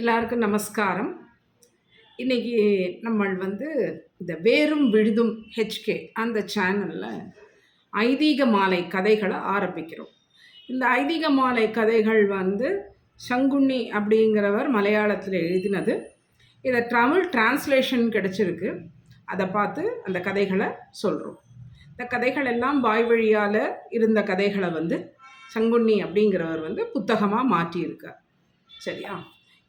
எல்லாருக்கும் நமஸ்காரம். இன்றைக்கி நம்ம இந்த வேரும் விழுதும் ஹெச்கே அந்த சேனலில் ஐதீக மாலை கதைகளை ஆரம்பிக்கிறோம். இந்த ஐதீக மாலை கதைகள் சங்குன்னி அப்படிங்கிறவர் மலையாளத்தில் எழுதினது. இதை தமிழ் டிரான்ஸ்லேஷன் கிடச்சிருக்கு. அதை பார்த்து அந்த கதைகளை சொல்கிறோம். இந்த கதைகள் எல்லாம் வாய் வழியால் இருந்த கதைகளை சங்குன்னி அப்படிங்கிறவர் புத்தகமாக மாற்றியிருக்கார். சரியா?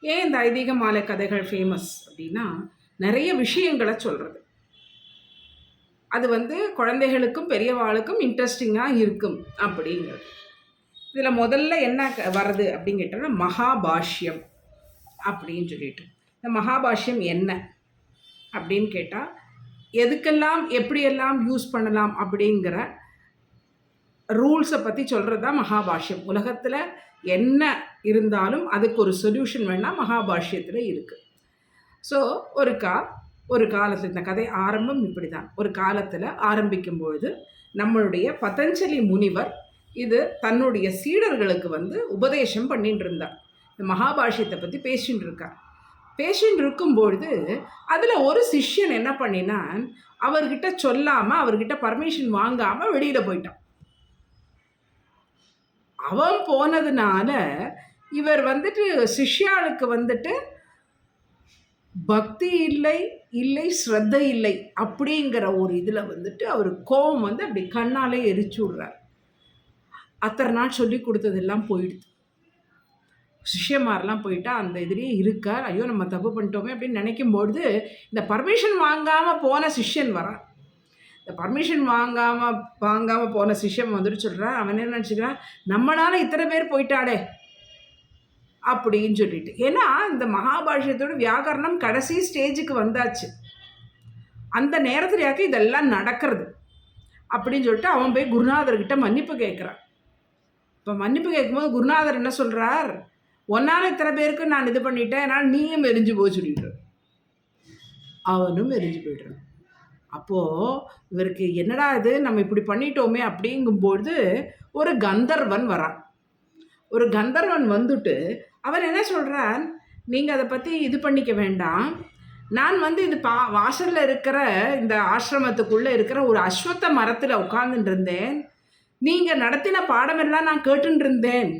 ஏன் இந்த ஐதீக மாலை கதைகள் ஃபேமஸ் அப்படின்னா, நிறைய விஷயங்களை சொல்கிறது. அது குழந்தைகளுக்கும் பெரியவாளுக்கும் இன்ட்ரெஸ்டிங்காக இருக்கும் அப்படிங்கிறது. இதில் முதல்ல என்ன வருது அப்படின்னு கேட்டோம்னா, மகாபாஷ்யம் அப்படின்னு சொல்லிட்டு. இந்த மகாபாஷ்யம் என்ன அப்படின்னு கேட்டால், எதுக்கெல்லாம் எப்படியெல்லாம் யூஸ் பண்ணலாம் அப்படிங்கிற ரூல்ஸை பற்றி சொல்கிறது தான் மகாபாஷ்யம். உலகத்தில் என்ன இருந்தாலும் அதுக்கு ஒரு சொல்யூஷன் வேணால் மகாபாஷ்யத்தில் இருக்குது. ஸோ ஒரு காலத்தில் இந்த கதை ஆரம்பம் இப்படி தான். ஒரு காலத்தில் ஆரம்பிக்கும்பொழுது நம்மளுடைய பதஞ்சலி முனிவர் இது தன்னுடைய சீடர்களுக்கு உபதேசம் பண்ணிட்டு இருந்தார். இந்த மகாபாஷ்யத்தை பற்றி பேசின்னு இருக்கும்பொழுது அதில் ஒரு சிஷ்யன் என்ன பண்ணினான், அவர்கிட்ட சொல்லாமல், அவர்கிட்ட பர்மிஷன் வாங்காமல் வெளியில் போயிட்டான். அவன் போனதுனால இவர் சிஷ்யாளுக்கு பக்தி இல்லை ஸ்ரத்தை இல்லை அப்படிங்கிற ஒரு இதில் அவர் கோபம் அப்படி கண்ணாலே எரிச்சு விடுறார். அத்தனை நாள் சொல்லி கொடுத்ததெல்லாம் போயிடுது. சிஷ்யமாரெலாம் போயிட்டா அந்த இதுலேயே இருக்கார். ஐயோ நம்ம தப்பு பண்ணிட்டோமே அப்படின்னு நினைக்கும்பொழுது இந்த பர்மிஷன் வாங்காமல் போன சிஷ்யன் வரான். இந்த பர்மிஷன் வாங்காமல் போன சிஷ்யம் சொல்கிறான். அவன் என்ன நினச்சிக்கிறான், நம்மளால இத்தனை பேர் போயிட்டாடே அப்படின்னு சொல்லிட்டு. ஏன்னா இந்த மகாபாஷ்யத்தோட வியாக்கரணம் கடைசி ஸ்டேஜுக்கு வந்தாச்சு. அந்த நேரத்துலையாக்க இதெல்லாம் நடக்கிறது அப்படின்னு சொல்லிட்டு அவன் போய் குருநாதர்கிட்ட மன்னிப்பு கேட்குறான். இப்போ மன்னிப்பு கேட்கும்போது குருநாதர் என்ன சொல்கிறார், ஒன்னால் இத்தனை பேருக்கு நான் இது பண்ணிட்டேன், என்னால் நீயும் எரிஞ்சு போய் சொல்லிட்டு. அவனும் எரிஞ்சு போய்ட்றான். அப்போது இவருக்கு என்னடா இது, நம்ம இப்படி பண்ணிட்டோமே அப்படிங்கும்பொழுது ஒரு கந்தர்வன் வரான். ஒரு கந்தர்வன் வந்துட்டு அவன் என்ன சொல்கிறான், நீங்கள் அதை பற்றி இது பண்ணிக்க வேண்டாம், நான் இது வாசலில் இருக்கிற இந்த ஆசிரமத்துக்குள்ளே இருக்கிற ஒரு அஸ்வத்த மரத்தில் உட்கார்ந்துட்டு இருந்தேன். நீங்கள் நடத்தின பாடமெல்லாம் நான் கேட்டுன்னு இருந்தேன்.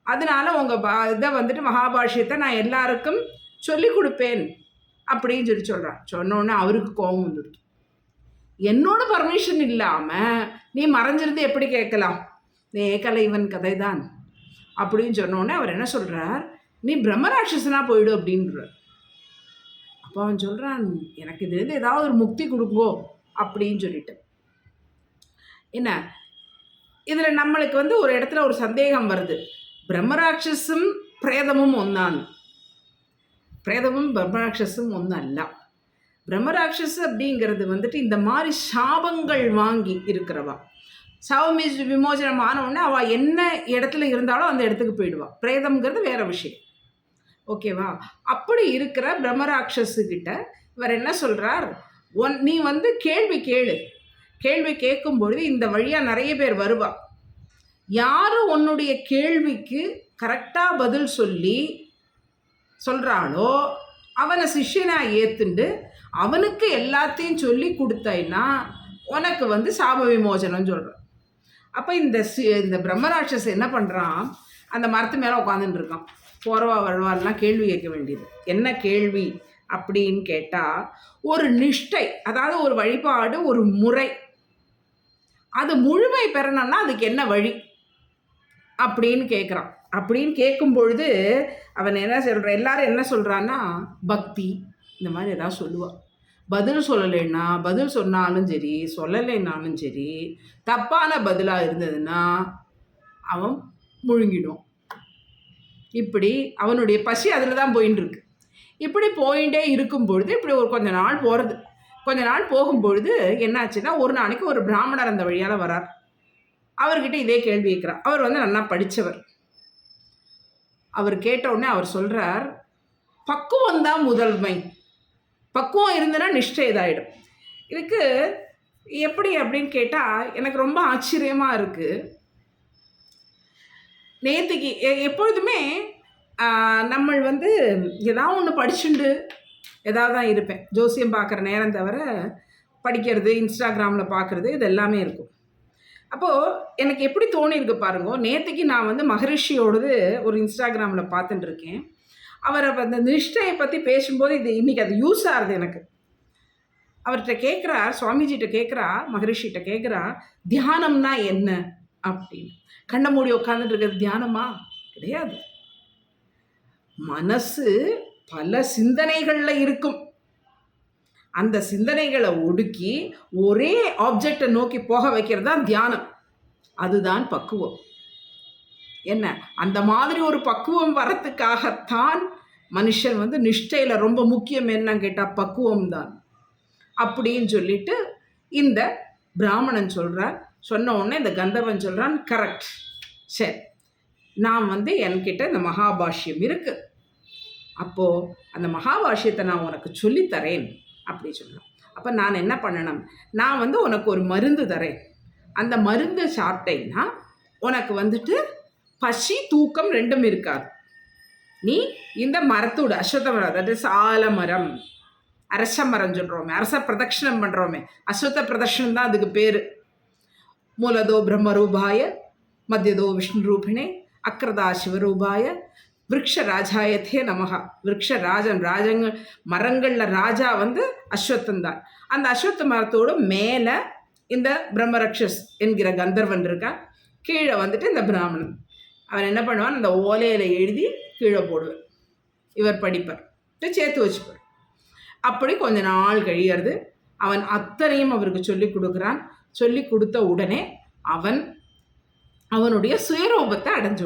அதனால உங்கள் இதை மகாபாஷ்யத்தை நான் எல்லாருக்கும் சொல்லி கொடுப்பேன் அப்படின்னு சொல்கிறான். சொன்னோன்னே அவருக்கு கோபம் வந்துடுது. என்னோட பர்மிஷன் இல்லாமல் நீ மறைஞ்சிருந்து எப்படி கேட்கலாம், ஏகலை இவன் கதை தான் அப்படின்னு சொன்னோடனே அவர் என்ன சொல்கிறார், நீ பிரம்மராட்சசனாக போயிடு அப்படின்றார். அப்போ அவன் சொல்கிறான், எனக்கு இதுலேருந்து ஏதாவது ஒரு முக்தி கொடுங்கோ அப்படின்னு சொல்லிட்டு. என்ன இதில் நம்மளுக்கு ஒரு இடத்துல ஒரு சந்தேகம் வருது, பிரம்மராட்சஸும் பிரேதமும் ஒன்றான். பிரேதமும் பிரம்மராட்சஸும் ஒன்றும் அல்ல. பிரம்மராட்சஸ் அப்படிங்கிறது இந்த மாதிரி சாபங்கள் வாங்கி இருக்கிறவா. சாபம் விமோசனம் ஆனவுடனே அவள் என்ன இடத்துல இருந்தாலும் அந்த இடத்துக்கு போயிடுவாள். பிரேதம்ங்கிறது வேற விஷயம். ஓகேவா? அப்படி இருக்கிற பிரம்மராட்சஸுக்கிட்ட இவர் என்ன சொல்கிறார், நீ கேள்வி கேட்கும்பொழுது இந்த வழியாக நிறைய பேர் வருவா. யாரும் உன்னுடைய கேள்விக்கு கரெக்டாக பதில் சொல்கிறாளோ அவனை சிஷ்யனாக ஏற்றுண்டு அவனுக்கு எல்லாத்தையும் சொல்லி கொடுத்தேன்னா உனக்கு சாப விமோசனம் சொல்கிறான். அப்போ இந்த பிரம்மராட்சஸ் என்ன பண்ணுறான், அந்த மரத்து மேலே உட்காந்துட்டு இருக்கான். போகிறவா வருவாரெல்லாம் கேள்வி கேட்க வேண்டியது. என்ன கேள்வி அப்படின்னு கேட்டால், ஒரு நிஷ்டை, அதாவது ஒரு வழிபாடு, ஒரு முறை, அது முழுமை பெறணும்னா அதுக்கு என்ன வழி அப்படின்னு கேட்குறான். அப்படின்னு கேட்கும் பொழுது அவன் என்ன சொல்கிறான், எல்லாரும் என்ன சொல்கிறான்னா பக்தி இந்த மாதிரி ஏதாவது சொல்லுவாள். பதில் சொல்லலைன்னா, பதில் சொன்னாலும் சரி சொல்லலைன்னாலும் சரி, தப்பான பதிலாக இருந்ததுன்னா அவன் முழுங்கிடும். இப்படி அவனுடைய பசி அதில் தான் போயின்னு இருக்கு. இப்படி போயிட்டே இருக்கும் பொழுது இப்படி கொஞ்ச நாள் போகும்பொழுது என்னாச்சுன்னா, ஒரு நாளைக்கு ஒரு பிராமணர் அந்த வழியால் வரார். அவர்கிட்ட இதே கேள்வி கேட்குறார். அவர் நல்லா படித்தவர். அவர் கேட்டவுடனே அவர் சொல்கிறார், பக்குவம் தான் முதன்மை, பக்குவம் இருந்ததுன்னா நிஷ்டை இதாகிடும். இதுக்கு எப்படி அப்படின்னு கேட்டால் எனக்கு ரொம்ப ஆச்சரியமாக இருக்குது. நேற்றுக்கு எப்பொழுதுமே நம்ம வந்து ஏதாவது ஒன்று படிச்சுண்டு ஏதாவது தான் இருப்பேன். ஜோசியம் பார்க்குற நேரம் தவிர படிக்கிறது, இன்ஸ்டாகிராமில் பார்க்குறது இது எல்லாமே இருக்கும். அப்போது எனக்கு எப்படி தோணியிருக்கு பாருங்க, நேற்றுக்கு நான் வந்து மகரிஷியோடது ஒரு இன்ஸ்டாகிராமில் பார்த்துட்டு இருக்கேன். அவரை அந்த நிஷ்டையை பற்றி பேசும்போது இது இன்றைக்கி அது யூஸ் ஆகுது எனக்கு. அவர்கிட்ட கேட்குறா, சுவாமிஜிகிட்ட கேட்குறா, மகரிஷிகிட்ட கேட்குறா, தியானம்னா என்ன அப்படின்னு. கண்ணை மூடி உட்காந்துட்டு இருக்கிறது தியானமா? கிடையாது. மனசு பல சிந்தனைகளில் இருக்கும். அந்த சிந்தனைகளை ஒடுக்கி ஒரே ஆப்ஜெக்டை நோக்கி போக வைக்கிறது தான் தியானம். அதுதான் பக்குவம். என்ன, அந்த மாதிரி ஒரு பக்குவம் வரத்துக்காகத்தான் மனுஷன் வந்து நிஷ்டையில் ரொம்ப முக்கியம் என்னன்னு கேட்டால் பக்குவம் தான் அப்படின்னு சொல்லிட்டு இந்த பிராமணன் சொல்கிறார். சொன்ன உடனே இந்த கந்தர்வன் சொல்கிறான், கரெக்ட், சரி, நான் வந்து என்கிட்ட இந்த மகாபாஷ்யம் இருக்குது, அப்போது அந்த மகாபாஷ்யத்தை நான் உனக்கு சொல்லித்தரேன் அப்படி சொல்லலாம். அப்போ நான் என்ன பண்ணணும், நான் வந்து உனக்கு ஒரு மருந்து தரேன், அந்த மருந்து சாப்பிட்டேன்னா உனக்கு வந்துட்டு பசி தூக்கம் ரெண்டும் இருக்காது. நீ இந்த மரத்தோட அஸ்வத்த மரம், அதாவது சால மரம், அரச மரம் சொல்கிறோமே, அரச பிரதட்சிணம் பண்ணுறோமே, அஸ்வத்த பிரதட்சிணம் தான் அதுக்கு பேர். மூலதோ பிரம்மரூபாய, மத்தியதோ விஷ்ணு ரூபிணே, அக்ரதா சிவரூபாய, விரக்ஷ ராஜாயத்தே நமகா. விரக்ஷ ராஜங்க மரங்களில் ராஜா வந்து அஸ்வத்தந்தான். அந்த அஸ்வத்த மரத்தோடு மேலே இந்த பிரம்மரக்ஷஸ் என்கிற கந்தர்வன் இருக்கான், கீழே வந்துட்டு இந்த பிராமணன். அவன் என்ன பண்ணுவான், அந்த ஓலையில் எழுதி கீழே போடுவார், இவர் படிப்பார், சேர்த்து வச்சுப்பார். அப்படி கொஞ்ச நாள் கழியறது. அவன் அத்தனையும் அவருக்கு சொல்லி கொடுக்குறான். சொல்லி கொடுத்த உடனே அவனுடைய சுயரூபத்தை அடைஞ்ச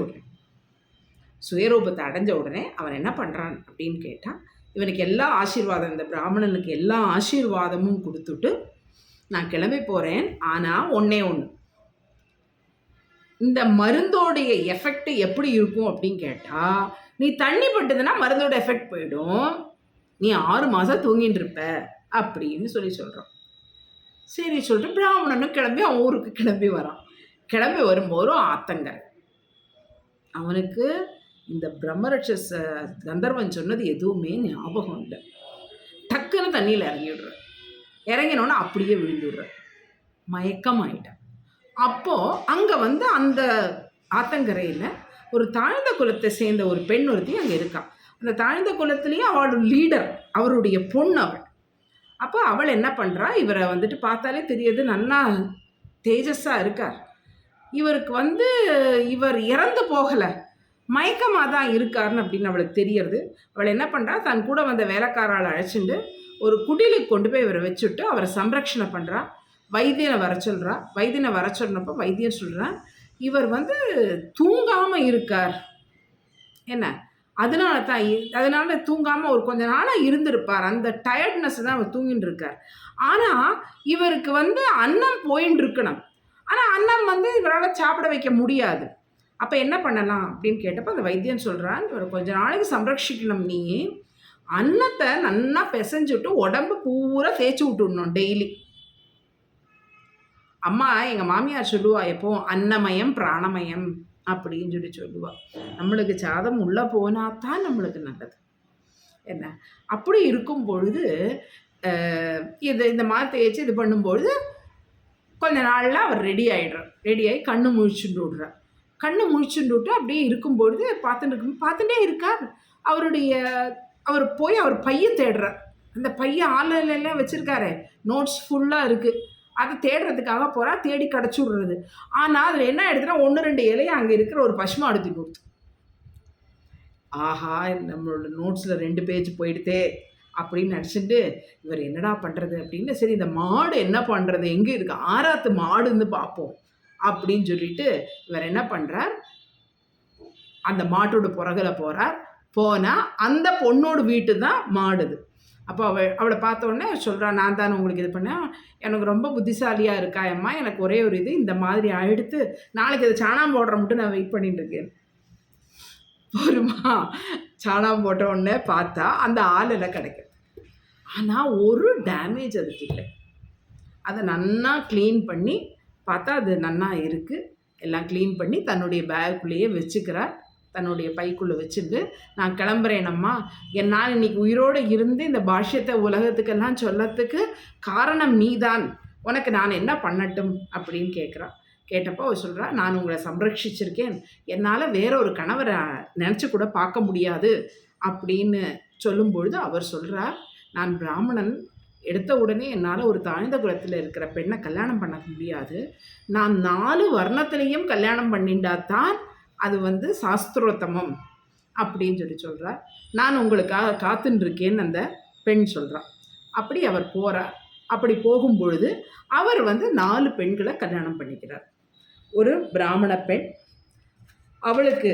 உடனே அவன் என்ன பண்ணுறான் அப்படின்னு கேட்டால், இவனுக்கு எல்லா ஆசீர்வாதம், இந்த பிராமணனுக்கு எல்லா ஆசீர்வாதமும் கொடுத்துட்டு நான் கிளம்பி போகிறேன். ஆனால் ஒன்று, இந்த மருந்தோடைய எஃபெக்ட் எப்படி இருக்கும் அப்படின்னு கேட்டால், நீ தண்ணி பட்டுதுன்னா மருந்தோட எஃபெக்ட் போயிடும், நீ 6 மாதம் தூங்கிட்டு இருப்ப அப்படின்னு சொல்கிறான். சரி சொல்லிட்டு பிராமணனும் கிளம்பி அவன் ஊருக்கு கிளம்பி வரான். கிளம்பி வரும்போது ஆத்தங்கரை. அவனுக்கு இந்த பிரம்மரட்சஸ் கந்தர்வன் சொன்னது எதுவுமே ஞாபகம் இல்லை. டக்குன்னு தண்ணியில் இறங்கினோன்னு அப்படியே விழுந்துடுற, மயக்கம் ஆயிட்டான். அப்போது அங்கே வந்து அந்த ஆத்தங்கரையில் ஒரு தாழ்ந்த குலத்தை சேர்ந்த ஒரு பெண் ஒருத்தி அங்கே இருக்கான். அந்த தாழ்ந்த குலத்திலேயே அவளோட லீடர், அவருடைய பொண்ணு அவள். அப்போ அவள் என்ன பண்ணுறா, இவரை வந்துட்டு பார்த்தாலே தெரியுது நல்லா தேஜஸாக இருக்கார், இவருக்கு வந்து இவர் இறந்து போகலை, மயக்கமாக தான் இருக்காருன்னு அப்படின்னு அவளுக்கு தெரியறது. அவள் என்ன பண்ணுறா, தன் கூட வந்த வேலைக்காரால் அழைச்சிட்டு ஒரு குடிலுக்கு கொண்டு போய் இவரை வச்சுட்டு அவரை சம்ரக்ஷணை பண்ணுறா. வைத்தியனை வர சொன்னப்போ வைத்தியன் சொல்கிறான், இவர் வந்து தூங்காமல் இருக்கார், என்ன அதனால தூங்காமல் ஒரு கொஞ்ச நாளாக இருந்திருப்பார், அந்த டயர்ட்னஸ் தான் அவர் தூங்கிட்டு இருக்கார். ஆனால் இவருக்கு வந்து அன்னம் போயின்னு இருக்கணும், ஆனால் அன்னம் வந்து இவரால் சாப்பிட வைக்க முடியாது. அப்போ என்ன பண்ணலாம் அப்படின்னு கேட்டப்போ அந்த வைத்தியன் சொல்கிறான், இவர் கொஞ்ச நாளைக்கு சம்ரட்சிக்கணும், நீ அன்னத்தை நல்லா பிசைஞ்சுட்டு உடம்பு பூரா தேய்ச்சி விட்டுடணும் டெய்லி. அம்மா எங்கள் மாமியார் சொல்லுவா எப்போ, அன்னமயம் பிராணமயம் அப்படின்னு சொல்லுவாள். நம்மளுக்கு சாதம் உள்ளே போனால் தான் நம்மளுக்கு நல்லது. என்ன, அப்படி இருக்கும் பொழுது இந்த மாதிரி தேய்ச்சி இது பண்ணும்பொழுது கொஞ்ச நாளில் அவர் ரெடியாகி கண்ணு முழிச்சுட்டு விடுறார். கண்ணு முழிச்சுட்டு விட்டு அப்படியே இருக்கும்பொழுது பார்த்துட்டே இருக்கார். அவர் போய் அவர் பையை தேடுறார். அந்த பையை ஆன்லைன்லாம் வச்சுருக்காரு, நோட்ஸ் ஃபுல்லாக இருக்குது, அதை தேடுறதுக்காக போகிறா. தேடி கிடச்சி விடுறது. ஆனால் அதில் என்ன எடுத்துனா 1-2 இலையை அங்கே இருக்கிற ஒரு பசுமாடு கொடுத்து, ஆஹா நம்மளோட நோட்ஸில் 2 பேஜ் போயிடுதே அப்படின்னு நினச்சிட்டு இவர் என்னடா பண்ணுறது அப்படின்னு, சரி இந்த மாடு என்ன பண்ணுறது, எங்கே இருக்குது, ஆராத்து மாடுன்னு பார்ப்போம் அப்படின்னு சொல்லிட்டு இவர் என்ன பண்ணுறார், அந்த மாட்டோட புறகில் போனால் அந்த பொண்ணோட வீட்டு தான் மாடுது. அப்போ அவளை பார்த்தோன்னே சொல்கிறான், நான் தானே உங்களுக்கு இது பண்ணேன், எனக்கு ரொம்ப புத்திசாலியாக இருக்கா அம்மா, எனக்கு ஒரே ஒரு இது இந்த மாதிரி எடுத்து நாளைக்கு அது சாணம் போடுற மட்டும் நான் வெயிட் பண்ணிட்டு இருக்கேன். ஒருமா சாணம் போட்ட உடனே பார்த்தா அந்த ஆளெல்லாம் கிடைக்கும். ஆனால் ஒரு டேமேஜ் அதுக்கு இல்லை. அதை நன்னா க்ளீன் பண்ணி பார்த்தா அது நன்னா இருக்குது. எல்லாம் க்ளீன் பண்ணி தன்னுடைய பேக்குள்ளேயே வச்சுக்கிறார். தன்னுடைய பைக்குள்ளே வச்சுட்டு, நான் கிளம்புறேனம்மா, என்னால் இன்னைக்கு உயிரோடு இருந்து இந்த பாஷ்யத்தை உலகத்துக்கெல்லாம் சொல்லத்துக்கு காரணம் நீதான், உனக்கு நான் என்ன பண்ணட்டும் அப்படின்னு கேட்குறான். கேட்டப்போ அவள் சொல்கிறா, நான் உங்களை சம்ரட்சிச்சிருக்கேன், என்னால் வேற ஒரு கணவரை நினச்சி கூட பார்க்க முடியாது அப்படின்னு சொல்லும்பொழுது அவர் சொல்கிறார், நான் பிராமணன், எடுத்த உடனே என்னால் ஒரு தாழ்ந்த குலத்தில் இருக்கிற பெண்ணை கல்யாணம் பண்ண முடியாது, நான் 4 வர்ணத்திலையும் கல்யாணம் பண்ணிண்டாதான் அது சாஸ்திரோத்தமம் அப்படின்னு சொல்கிறார். நான் உங்களுக்காக காத்துன்னு அந்த பெண் சொல்கிறார். அப்படி அவர் போகிறார். அப்படி போகும்பொழுது அவர் 4 பெண்களை கல்யாணம் பண்ணிக்கிறார். ஒரு பிராமண பெண், அவளுக்கு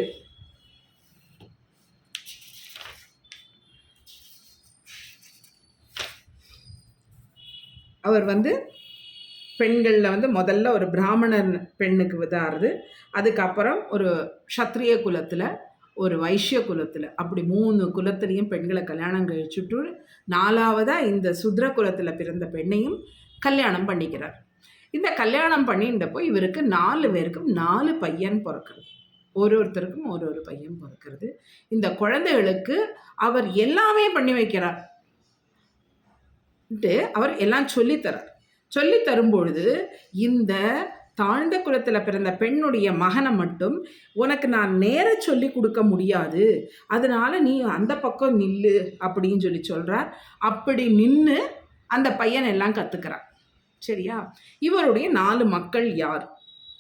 அவர் பெண்களில் முதல்ல ஒரு பிராமணன் பெண்ணுக்கு விதாருது, அதுக்கப்புறம் ஒரு க்ஷத்ரிய குலத்தில், ஒரு வைஷ்ய குலத்தில், அப்படி 3 குலத்திலையும் பெண்களை கல்யாணம் கழிச்சுட்டு 4வதாக இந்த சுத்ர குலத்தில் பிறந்த பெண்ணையும் கல்யாணம் பண்ணிக்கிறார். இந்த கல்யாணம் பண்ணின்றப்போ இவருக்கு 4 பேருக்கும் 4 பையன் பிறக்கிறது. ஒருத்தருக்கும் ஒரு பையன் பிறக்கிறது. இந்த குழந்தைகளுக்கு அவர் எல்லாமே பண்ணி வைக்கிறார். அவர் எல்லாம் சொல்லித்தரார். சொல்லி தரும்பொழுது இந்த தாழ்ந்த குலத்தில் பிறந்த பெண்ணுடைய மகனை மட்டும் உனக்கு நான் நேர சொல்லி கொடுக்க முடியாது, அதனால நீ அந்த பக்கம் நில்லு அப்படின்னு சொல்கிறார். அப்படி நின்று அந்த பையன் எல்லாம் கற்றுக்கிறார். சரியா? இவருடைய 4 மக்கள் யார்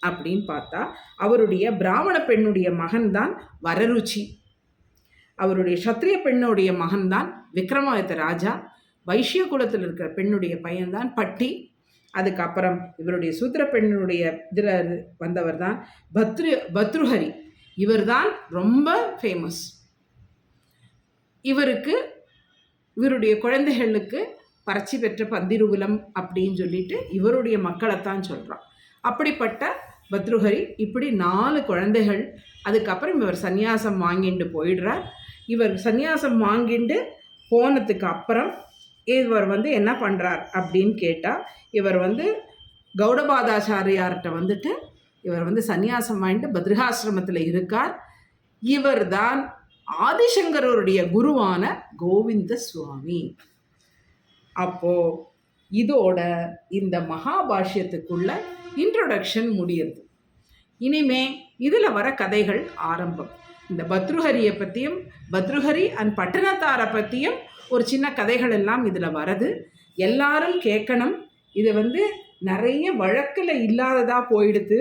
அப்படின்னு பார்த்தா, அவருடைய பிராமண பெண்ணுடைய மகன்தான் வரருச்சி, அவருடைய சத்திரிய பெண்ணுடைய மகன்தான் விக்ரமாதித்த ராஜா, வைஷ்ய குலத்தில் இருக்கிற பெண்ணுடைய பையன்தான் பட்டி, அதுக்கப்புறம் இவருடைய சூத்திர பெண்ணுடைய இதில் வந்தவர் தான் பத்ருஹரி, இவர் தான் ரொம்ப ஃபேமஸ். இவருடைய குழந்தைகளுக்கு பரட்சி பெற்ற பந்திருகுலம் அப்படின்னு சொல்லிட்டு இவருடைய மக்களைத்தான் சொல்கிறான். அப்படிப்பட்ட பத்ருஹரி இப்படி 4 குழந்தைகள். அதுக்கப்புறம் இவர் சந்நியாசம் வாங்கிட்டு போயிடுறார். இவர் சந்நியாசம் வாங்கிட்டு போனதுக்கு அப்புறம் இவர் என்ன பண்ணுறார் அப்படின்னு கேட்டால், இவர் கௌடபாதாச்சாரியார்கிட்ட இவர் சந்நியாசம் வாங்கிட்டு பத்ரிகாசிரமத்தில் இருக்கார். இவர் தான் ஆதிசங்கரருடைய குருவான கோவிந்த சுவாமி. அப்போது இதோட இந்த மகாபாஷ்யத்துக்குள்ள இன்ட்ரோடக்ஷன் முடியுது. இனிமே இதில் வர கதைகள் ஆரம்பம். இந்த பத்ருஹரியை பற்றியும் பத்ருஹரி அண்ட் பட்டணத்தாரை பற்றியும் ஒரு சின்ன கதைகள் எல்லாம் இதில் வருது. எல்லாரும் கேட்கணும். இது நிறைய வழக்கில் இல்லாததாக போயிடுது.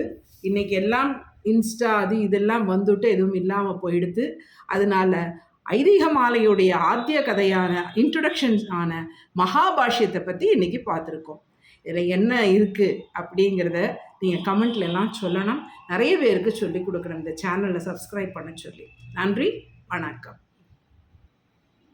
இன்றைக்கி எல்லாம் இன்ஸ்டா அது இதெல்லாம் வந்துட்டு எதுவும் இல்லாமல் போயிடுது. அதனால் ஐதீக மாலையுடைய ஆத்திய கதையான இன்ட்ரொடக்ஷன்ஸ் ஆன மகாபாஷ்யத்தை பற்றி இன்றைக்கி பார்த்துருக்கோம். இதில் என்ன இருக்குது அப்படிங்கிறத நீங்கள் கமெண்ட்லலாம் சொல்லணும். நிறைய பேருக்கு சொல்லிக் கொடுக்குறேன் இந்த சேனலை சப்ஸ்கிரைப் பண்ண சொல்லி. நன்றி, வணக்கம்.